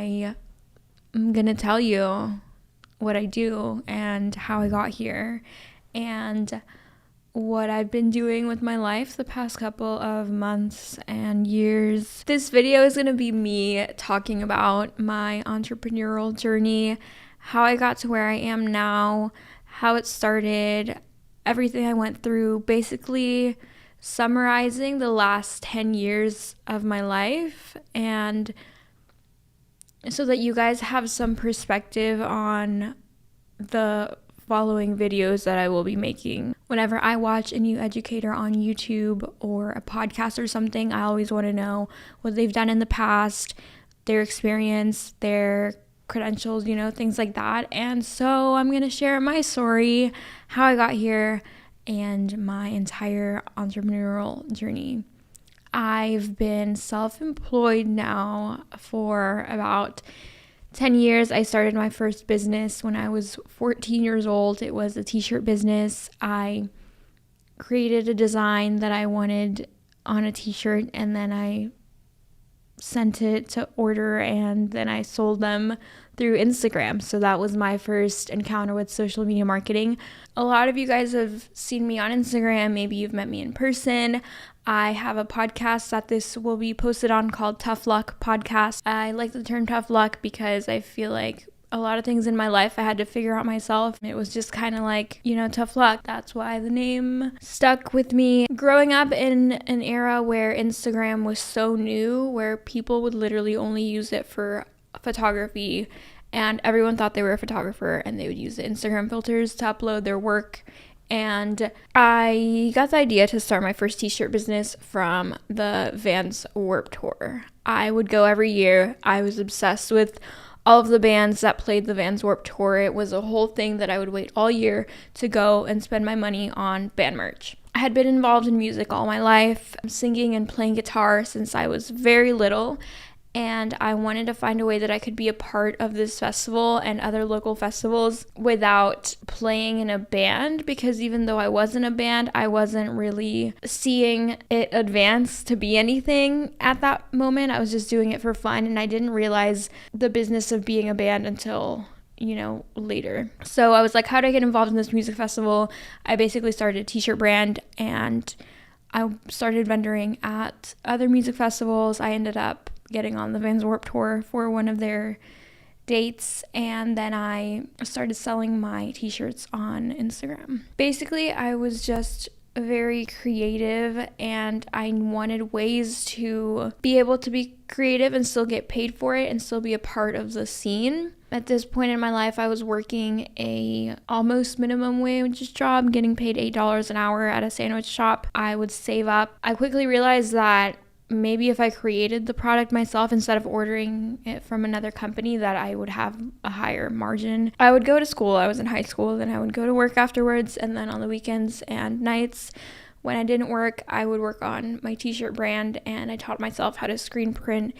I am gonna tell you what I do and how I got here and what I've been doing with my life the past couple of months and years. This video is gonna be me talking about my entrepreneurial journey, how I got to where I am now, how it started, everything I went through, basically summarizing the last 10 years of my life, and so that you guys have some perspective on the following videos that I will be making. Whenever I watch a new educator on YouTube or a podcast or something, I always want to know what they've done in the past, their experience, their credentials, things like that. And so I'm going to share my story, how I got here, and my entire entrepreneurial journey. I've been self-employed now for about 10 years. I started my first business when I was 14 years old. It was a t-shirt business. I created a design that I wanted on a t-shirt, and then I sent it to order, and then I sold them through Instagram. So that was my first encounter with social media marketing. A lot of you guys have seen me on Instagram. Maybe you've met me in person. I have a podcast that this will be posted on called Tough Luck Podcast. I like the term tough luck because I feel like a lot of things in my life I had to figure out myself. It was just kind of like, tough luck. That's why the name stuck with me. Growing up in an era where Instagram was so new, where people would literally only use it for photography, and everyone thought they were a photographer, and they would use the Instagram filters to upload their work. And I got the idea to start my first t-shirt business from the Vans Warped Tour. I would go every year. I was obsessed with all of the bands that played the Vans Warped Tour. It was a whole thing that I would wait all year to go and spend my money on band merch. I had been involved in music all my life, singing and playing guitar since I was very little. And I wanted to find a way that I could be a part of this festival and other local festivals without playing in a band, because even though I was in a band, I wasn't really seeing it advance to be anything at that moment. I was just doing it for fun, and I didn't realize the business of being a band until later. So I was like, how do I get involved in this music festival? I basically started a t-shirt brand, and I started vendoring at other music festivals. I ended up getting on the Vans Warped Tour for one of their dates, and then I started selling my t-shirts on Instagram. Basically, I was just very creative, and I wanted ways to be able to be creative and still get paid for it and still be a part of the scene. At this point in my life, I was working a almost minimum wage job, getting paid $8 an hour at a sandwich shop. I would save up. I quickly realized that maybe if I created the product myself instead of ordering it from another company, that I would have a higher margin. I would go to school. I was in high school. Then I would go to work afterwards. And then on the weekends and nights, when I didn't work, I would work on my t-shirt brand. And I taught myself how to screen print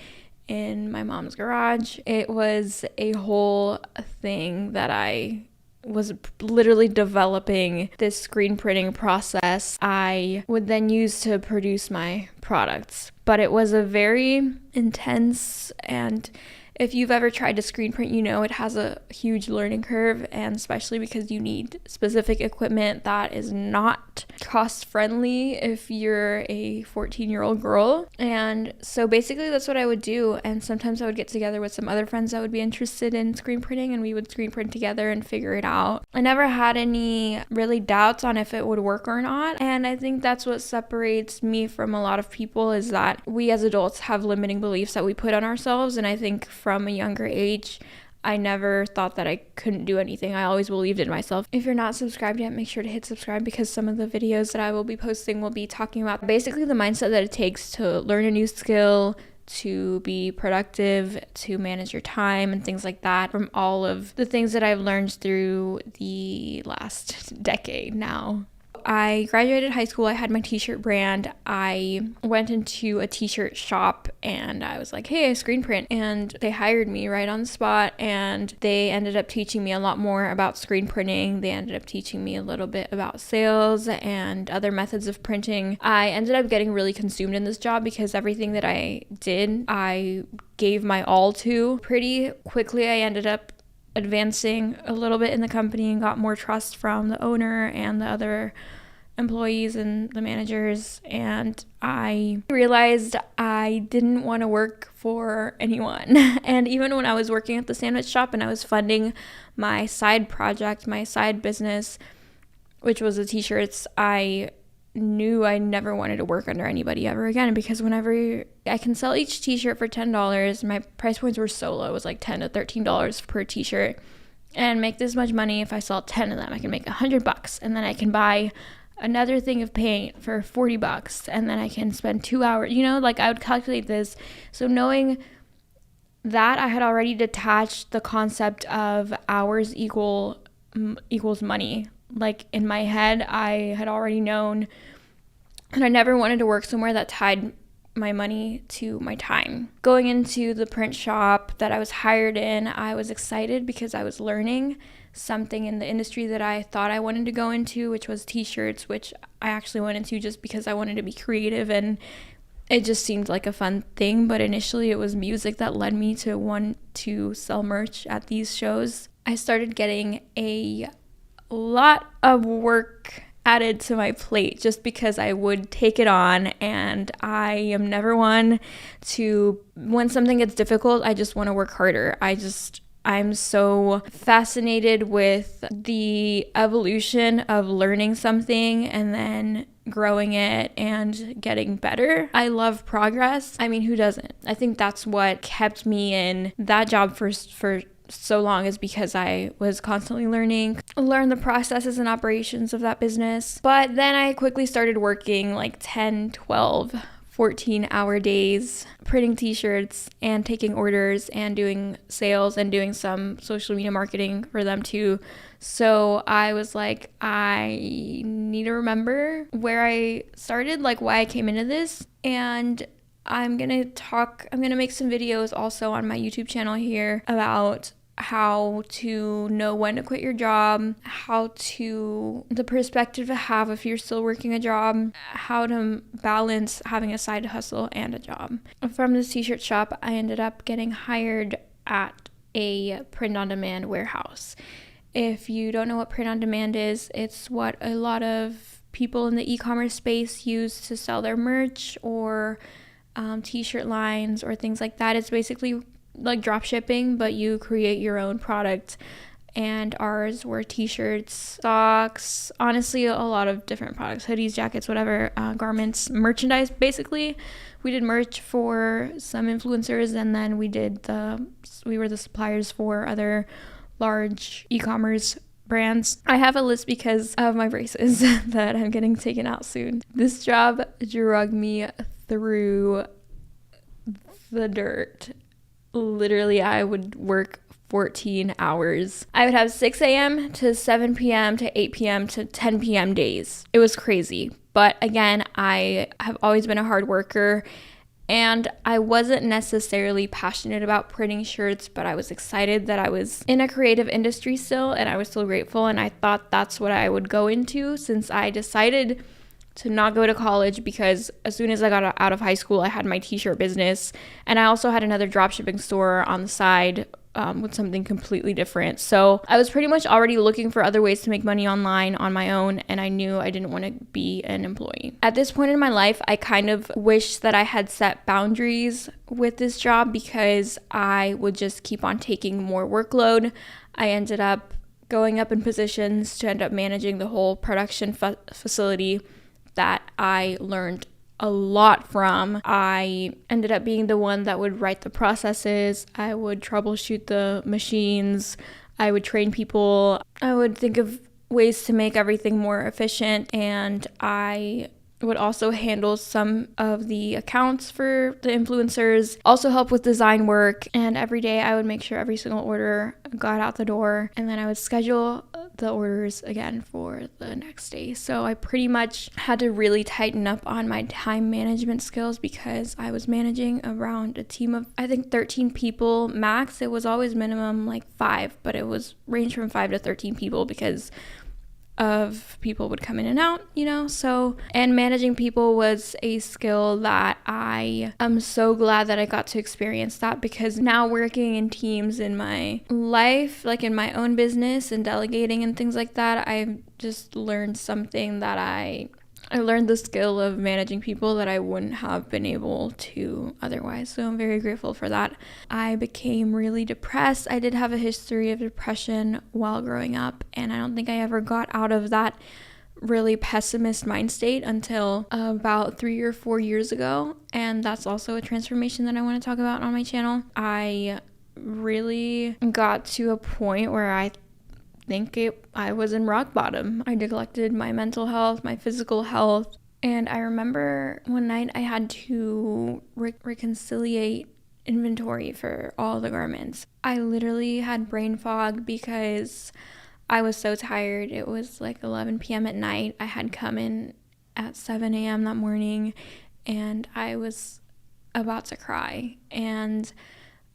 in my mom's garage. It was a whole thing that I was literally developing this screen printing process I would then use to produce my products. But it was a very intense, and if you've ever tried to screen print, it has a huge learning curve, and especially because you need specific equipment that is not cost friendly if you're a 14-year-old girl. And so basically that's what I would do, and sometimes I would get together with some other friends that would be interested in screen printing, and we would screen print together and figure it out. I never had any really doubts on if it would work or not, and I think that's what separates me from a lot of people, is that we as adults have limiting beliefs that we put on ourselves. And I think from a younger age, I never thought that I couldn't do anything. I always believed in myself. If you're not subscribed yet, make sure to hit subscribe, because some of the videos that I will be posting will be talking about basically the mindset that it takes to learn a new skill, to be productive, to manage your time, and things like that, from all of the things that I've learned through the last decade now. So I graduated high school. I had my t-shirt brand. I went into a t-shirt shop and I was like, hey, I screen print. And they hired me right on the spot, and they ended up teaching me a lot more about screen printing. They ended up teaching me a little bit about sales and other methods of printing. I ended up getting really consumed in this job because everything that I did, I gave my all to. Pretty quickly, I ended up advancing a little bit in the company and got more trust from the owner and the other employees and the managers, and I realized I didn't want to work for anyone. And even when I was working at the sandwich shop and I was funding my side project, my side business, which was the t-shirts, I knew I never wanted to work under anybody ever again, because whenever I can sell each t-shirt for $10, my price points were so low. It was like $10 to $13 per t-shirt, and make this much money. If I sell 10 of them, I can make $100, and then I can buy another thing of paint for $40, and then I can spend 2 hours, like I would calculate this. So knowing that, I had already detached the concept of hours equals money. Like in my head, I had already known, and I never wanted to work somewhere that tied my money to my time. Going into the print shop that I was hired in, I was excited because I was learning something in the industry that I thought I wanted to go into, which was t-shirts, which I actually went into just because I wanted to be creative and it just seemed like a fun thing. But initially it was music that led me to want to sell merch at these shows. I started getting a lot of work added to my plate just because I would take it on, and I am never one to, when something gets difficult, I just want to work harder. I'm so fascinated with the evolution of learning something and then growing it and getting better. I love progress. I mean, who doesn't? I think that's what kept me in that job for so long, is because I was constantly learn the processes and operations of that business. But then I quickly started working like 10, 12, 14-hour days, printing t-shirts and taking orders and doing sales and doing some social media marketing for them too. So I was like, I need to remember where I started, like why I came into this. And I'm going to make some videos also on my YouTube channel here about how to know when to quit your job, the perspective to have if you're still working a job, how to balance having a side hustle and a job. From this t-shirt shop, I ended up getting hired at a print-on-demand warehouse. If you don't know what print-on-demand is, it's what a lot of people in the e-commerce space use to sell their merch or t-shirt lines or things like that. It's basically like drop shipping, but you create your own product. And ours were t-shirts, socks, honestly a lot of different products, hoodies, jackets, whatever, garments, merchandise. Basically we did merch for some influencers, and then we were the suppliers for other large e-commerce brands. I have a list because of my braces that I'm getting taken out soon. This job drug me through the dirt. Literally, I would work 14 hours. I would have 6 a.m. to 7 p.m. to 8 p.m. to 10 p.m. days. It was crazy. But again, I have always been a hard worker, and I wasn't necessarily passionate about printing shirts, but I was excited that I was in a creative industry still, and I was still grateful, and I thought that's what I would go into, since I decided to not go to college, because as soon as I got out of high school, I had my t-shirt business, and I also had another dropshipping store on the side with something completely different. So I was pretty much already looking for other ways to make money online on my own, and I knew I didn't want to be an employee. At this point in my life, I kind of wish that I had set boundaries with this job, because I would just keep on taking more workload. I ended up going up in positions to end up managing the whole production facility that I learned a lot from. I ended up being the one that would write the processes. I would troubleshoot the machines. I would train people. I would think of ways to make everything more efficient, and I would also handle some of the accounts for the influencers, also help with design work, and every day I would make sure every single order got out the door, and then I would schedule the orders again for the next day. So I pretty much had to really tighten up on my time management skills because I was managing around a team of, I think, 13 people max. It was always minimum like 5, but it was ranged from 5 to 13 people because of people would come in and out, so, and managing people was a skill that I am so glad that I got to experience that, because now working in teams in my life, like in my own business and delegating and things like that, I've just learned something that I learned the skill of managing people that I wouldn't have been able to otherwise. So I'm very grateful for that. I became really depressed. I did have a history of depression while growing up, and I don't think I ever got out of that really pessimist mind state until about 3 or 4 years ago. And that's also a transformation that I want to talk about on my channel. I really got to a point where I was in rock bottom. I neglected my mental health, my physical health. And I remember one night I had to reconciliate inventory for all the garments. I literally had brain fog because I was so tired. It was like 11 p.m. at night. I had come in at 7 a.m. that morning and I was about to cry. And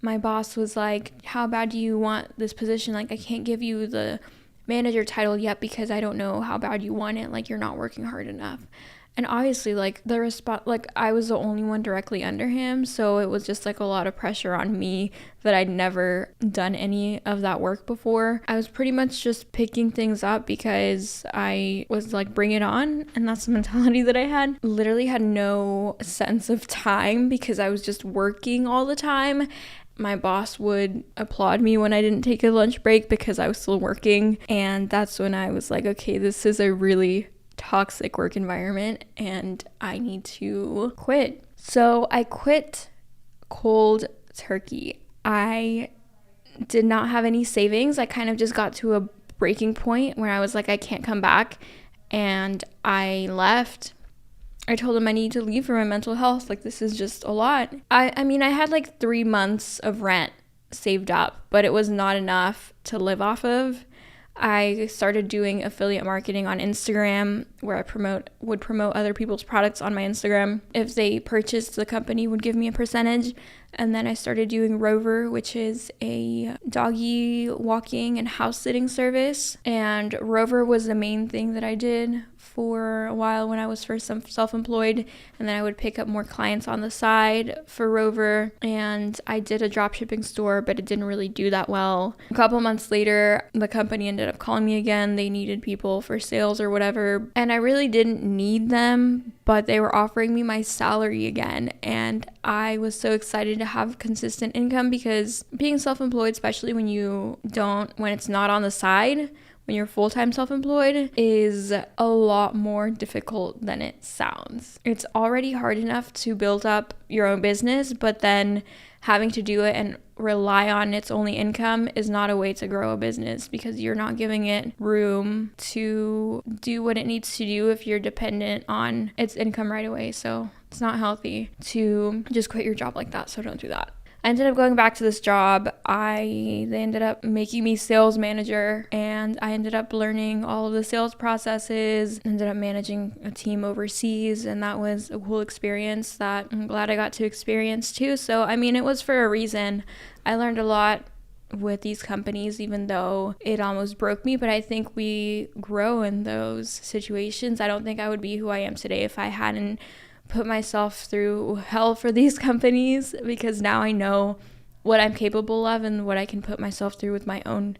my boss was like, how bad do you want this position? Like, I can't give you the manager title yet because I don't know how bad you want it. Like, you're not working hard enough. And obviously, like, the response, like, I was the only one directly under him. So it was just like a lot of pressure on me that I'd never done any of that work before. I was pretty much just picking things up because I was like, bring it on. And that's the mentality that I had. Literally had no sense of time because I was just working all the time. My boss would applaud me when I didn't take a lunch break because I was still working. And that's when I was like, okay, this is a really toxic work environment and I need to quit. So I quit cold turkey. I did not have any savings. I kind of just got to a breaking point where I was like, I can't come back. And I left. I told him I need to leave for my mental health. Like, this is just a lot. I mean, I had like 3 months of rent saved up, but it was not enough to live off of. I started doing affiliate marketing on Instagram where I would promote other people's products on my Instagram. If they purchased, the company would give me a percentage. And then I started doing Rover, which is a doggy walking and house sitting service. And Rover was the main thing that I did for a while when I was first self-employed, and then I would pick up more clients on the side for Rover. And I did a drop shipping store, but it didn't really do that well. A couple months later, the company ended up calling me again. They needed people for sales or whatever, and I really didn't need them, but they were offering me my salary again, and I was so excited to have consistent income, because being self-employed, especially when it's not on the side, when you're full-time self-employed, is a lot more difficult than it sounds. It's already hard enough to build up your own business, but then having to do it and rely on its only income is not a way to grow a business, because you're not giving it room to do what it needs to do if you're dependent on its income right away. So it's not healthy to just quit your job like that. So don't do that. I ended up going back to this job. They ended up making me sales manager, and I ended up learning all of the sales processes, ended up managing a team overseas, and that was a cool experience that I'm glad I got to experience too. So, I mean, it was for a reason. I learned a lot with these companies, even though it almost broke me, but I think we grow in those situations. I don't think I would be who I am today if I hadn't put myself through hell for these companies, because now I know what I'm capable of and what I can put myself through with my own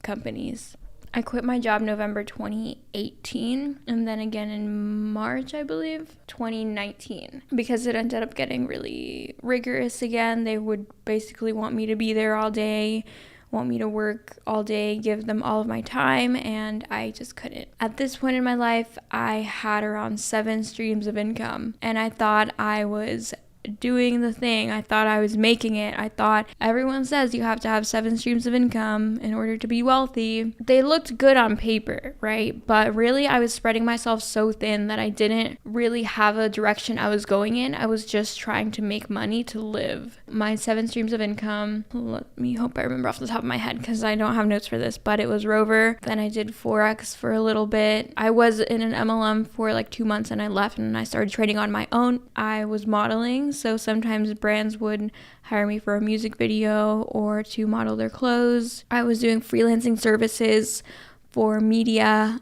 companies. I quit my job November 2018, and then again in March, I believe, 2019, because it ended up getting really rigorous again. They would basically want me to be there all day, want me to work all day, give them all of my time, and I just couldn't. At this point in my life, I had around 7 streams of income, and I thought I was doing the thing. I thought I was making it. I thought everyone says you have to have 7 streams of income in order to be wealthy. They looked good on paper, right? But really, I was spreading myself so thin that I didn't really have a direction I was going in. I was just trying to make money to live. My 7 streams of income, let me hope I remember off the top of my head because I don't have notes for this, but it was Rover. Then I did Forex for a little bit. I was in an MLM for like 2 months and I left and I started trading on my own. I was modeling, so sometimes brands would hire me for a music video or to model their clothes. I was doing freelancing services for media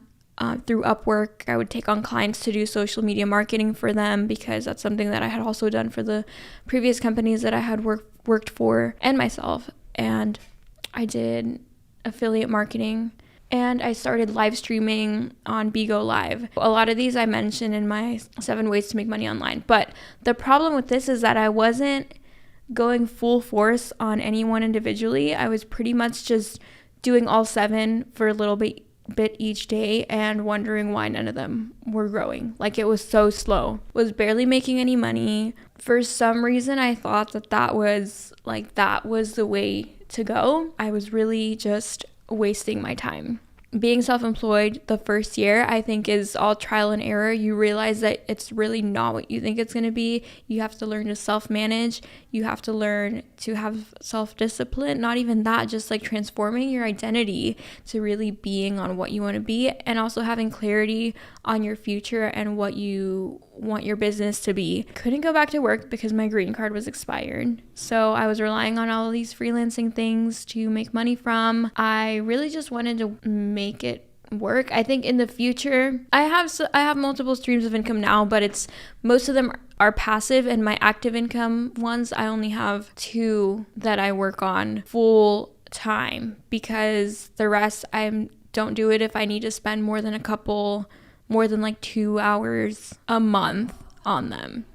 through Upwork. I would take on clients to do social media marketing for them because that's something that I had also done for the previous companies that I had worked for and myself. And I did affiliate marketing. And I started live streaming on Bigo Live. A lot of these I mentioned in my 7 ways to make money online. But the problem with this is that I wasn't going full force on any one individually. I was pretty much just doing all 7 for a little bit each day and wondering why none of them were growing. Like, it was so slow. Was barely making any money. For some reason, I thought that was the way to go. I was really just wasting my time. Being self-employed the first year, I think, is all trial and error. You realize that it's really not what you think it's going to be. You have to learn to self-manage. You have to learn to have self-discipline. Not even that, just like transforming your identity to really being on what you want to be, and also having clarity on your future and what you want your business to be. Couldn't go back to work because my green card was expired. So I was relying on all of these freelancing things to make money from. I really just wanted to make it work. I think in the future, I have multiple streams of income now, but most of them are passive, and my active income ones, I only have 2 that I work on full time because the rest I don't do it if I need to spend more than like 2 hours a month on them.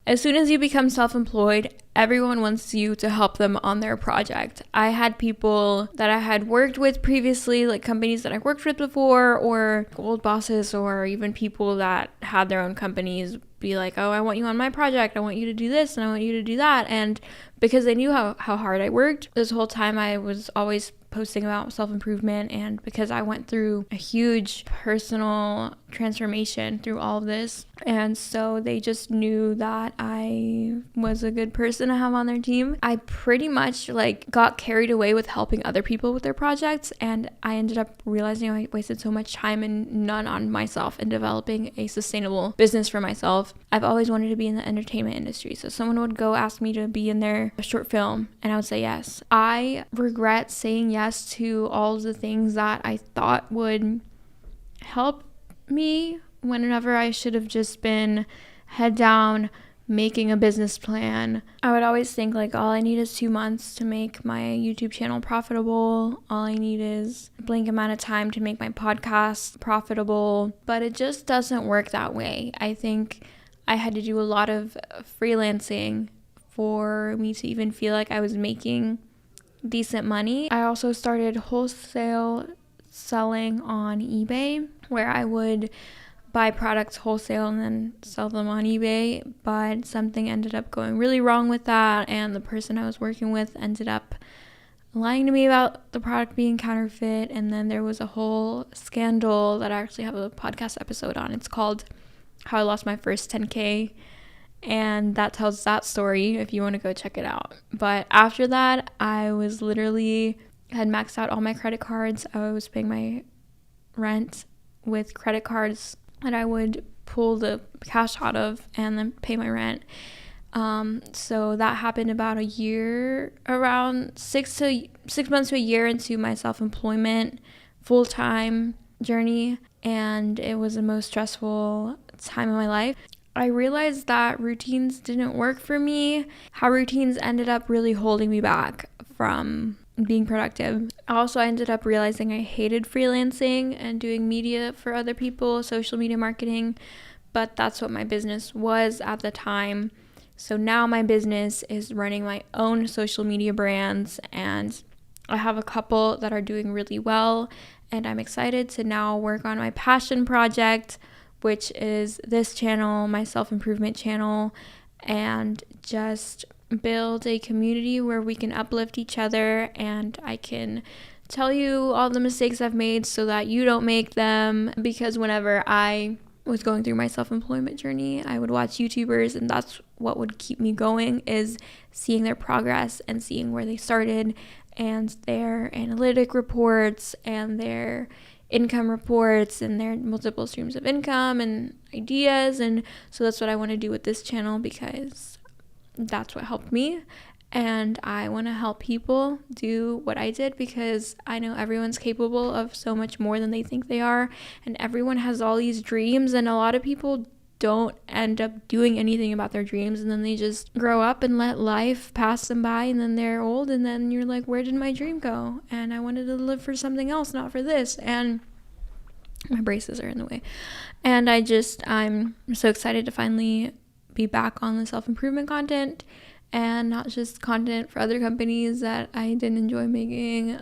As soon as you become self-employed, everyone wants you to help them on their project. I had people that I had worked with previously, like companies that I worked with before, or old bosses, or even people that had their own companies be like, oh, I want you on my project. I want you to do this and I want you to do that. And because they knew how hard I worked, this whole time I was always posting about self-improvement, and because I went through a huge personal transformation through all of this, and so they just knew that I was a good person to have on their team. I pretty much got carried away with helping other people with their projects, and I ended up realizing I wasted so much time and none on myself in developing a sustainable business for myself. I've always wanted to be in the entertainment industry, so someone would go ask me to be in their short film and I would say yes. I regret saying yes to all of the things that I thought would help me whenever I should have just been head down making a business plan. I would always think all I need is 2 months to make my YouTube channel profitable. All I need is a blank amount of time to make my podcast profitable. But it just doesn't work that way. I think I had to do a lot of freelancing for me to even feel like I was making decent money. I also started wholesale selling on eBay, where I would buy products wholesale and then sell them on eBay, but something ended up going really wrong with that, and the person I was working with ended up lying to me about the product being counterfeit, and then there was a whole scandal that I actually have a podcast episode on. It's called How I Lost My First 10K, and that tells that story if you want to go check it out. But after that, I was literally had maxed out all my credit cards. I was paying my rent with credit cards that I would pull the cash out of and then pay my rent. So that happened about a year, around 6 months to a year into my self-employment full-time journey, and it was the most stressful time of my life. I realized that routines didn't work for me, how routines ended up really holding me back from being productive. Also, I ended up realizing I hated freelancing and doing media for other people, social media marketing, but that's what my business was at the time. So now my business is running my own social media brands, and I have a couple that are doing really well, and I'm excited to now work on my passion project, which is this channel, my self-improvement channel, and just build a community where we can uplift each other, and I can tell you all the mistakes I've made so that you don't make them. Because whenever I was going through my self-employment journey, I would watch YouTubers, and that's what would keep me going, is seeing their progress and seeing where they started and their analytic reports and their income reports and their multiple streams of income and ideas. And so that's what I want to do with this channel, because that's what helped me, and I want to help people do what I did, because I know everyone's capable of so much more than they think they are, and everyone has all these dreams, and a lot of people don't end up doing anything about their dreams, and then they just grow up and let life pass them by, and then they're old, and then you're like, where did my dream go? And I wanted to live for something else, not for this. And my braces are in the way. And I'm so excited to finally be back on the self-improvement content, and not just content for other companies that I didn't enjoy making.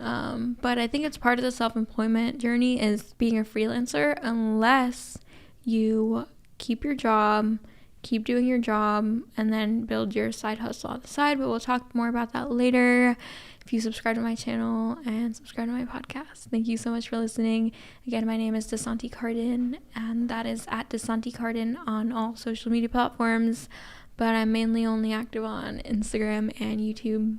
But I think it's part of the self-employment journey is being a freelancer, unless you keep your job, keep doing your job, and then build your side hustle on the side. But we'll talk more about that later. If you subscribe to my channel and subscribe to my podcast. Thank you so much for listening. Again, my name is Desanti Cardin, and that is at Desanti Cardin on all social media platforms, but I'm mainly only active on Instagram and YouTube.